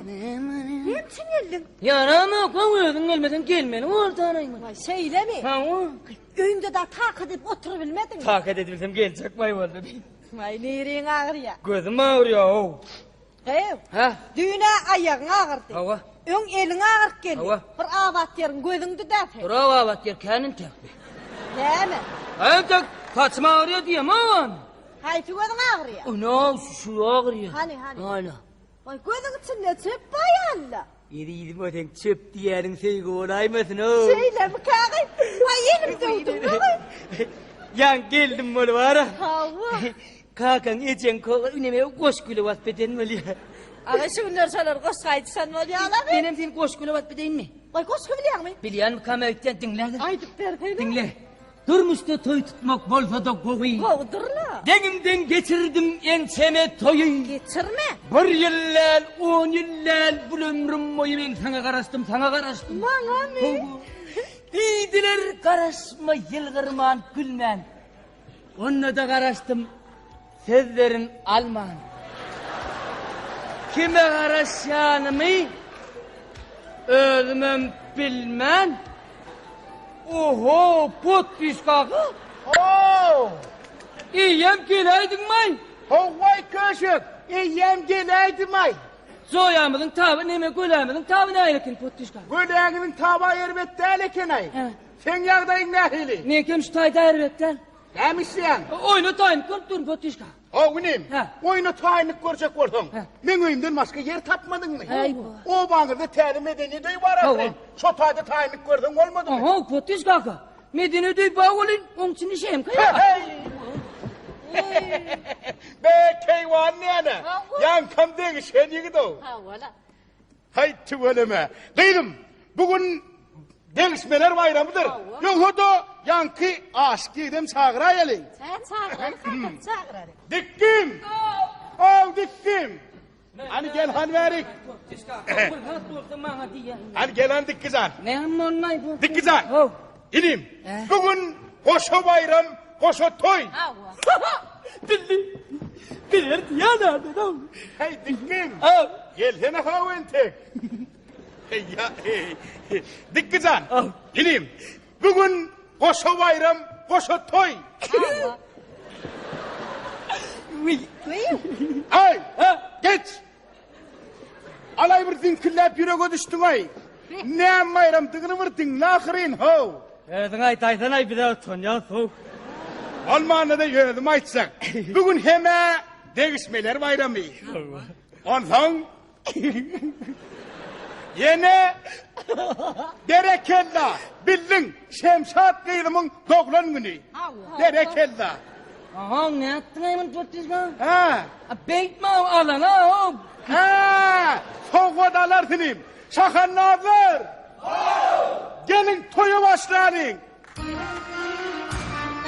Ne için geldin? Yarama koyuyordun gelmeden gelmenin ortanayım. Vay söyle mi? Ha o. Öğünde de tak edip oturabilmedin mi? Takat edebilsem gelecek vay vallahi. Vay nereyin ağır ya? Gözüm ağrıyor o. Ev, Ha? düğüne ayağın ağırdı. Hava. Ön elin ağır geldi. Hava. Bir avat yerin gözünde defe. Bravo bak yer kendin tak be. Değil mi? Hayır tak kaçma ağrıyor diyem aman. Hayfi gözün ağır ya. Ana şu ağrıyor. Hani? Ana. Vay gözün içinde çöp bayanla. Yedim o sen çöp diyerin sevgi olaymasın o. Söyle mi kağıt? Vay yenim doğdum. Yan geldim bunu var ha. Hava. Kakan içen kola üneme koşkulu vasbeden mi ya? Ama şu günler söyler koşsaydı sen ne oluyor lan? Benim senin koşkulu vasbeden mi? Vay koşku biliyor musun? Biliyor musun kamerayken dinle. Aydık derdi. Dinle. Durmuşta toy tutmak bolsa da kovuy. Kovdur la. Denimden geçirdim enseme toyu. Geçirme. Bir yıllar, 10 yıllar bu ömrüm boyu ben sana karıştım. Bana mı? Deydiler karışma yılgırman gülmen. Onunla da karıştım. Sözlerin alman. Kime karışacağımı özümüm bilmem. Oho pot pişkak. Oo! İyiyem geleydin may. Hovay köşük! İyiyem geleydim ay! Zoyamızın tabi neme gölemizin tabi ne aylakin pot pişkak. Gülağının tava yerbet değilken ay! He. Sen yağdayın nehili! Ne kem şu tayda erbetten. Demişsin! Oyunu tayin kırp durun pot pişkak. O günüm! He. Oyunu tayinlik görecek oldun! He. Men oyundan başka yer tapmadın mı? Ay bu. O bağırda telim medeni de var Ha, afrin! Şu tayda tayinlik gördün olmadı mı? Aha pot pişkaka. Medine düy bağolun. Onun için işeyim Hey, kaya. hey! Be keyvan ne? Yan kam değişen yıkıdı o! Hava la. Hay tüveleme! Kıydım! Bugün değişmeler bayramıdır! Yok da yankı aşk gidim çağırayalım! Sen çağır. Dikkim! Oh dikkim! Hani gel hanverik! Hani gel han dikkizan! Ne ammonay bu? Dikkizan! Oh. İnim! Bugün koşu bayram, koşu toy! Hava. Billi. Bilir diyana dedim. Hey dikkim! Oh. Gelsene haventek! Hey ya hey! Dikkizan! Oh. İnim! Bugün koşu bayram, koşu toy! Hava. Ay! Geç! Alay bir dinkillep yüreğe düştün ay! Ne bayram tıgını vırdın lahirin ho! Edin ay taysan ay bir daha tonya soğuk. Almanada yönedim aytsak. Bugün heme değişmeler bayramı. Ondan yine derekella bildin şemşat kıylımın doğulan günü. Derekella. Aha ne yaptın ayımın potişka? Ha, Beytme alana o. ha, soğuk odalar dilim. Şakanlardır. Gelin toyu başlayın.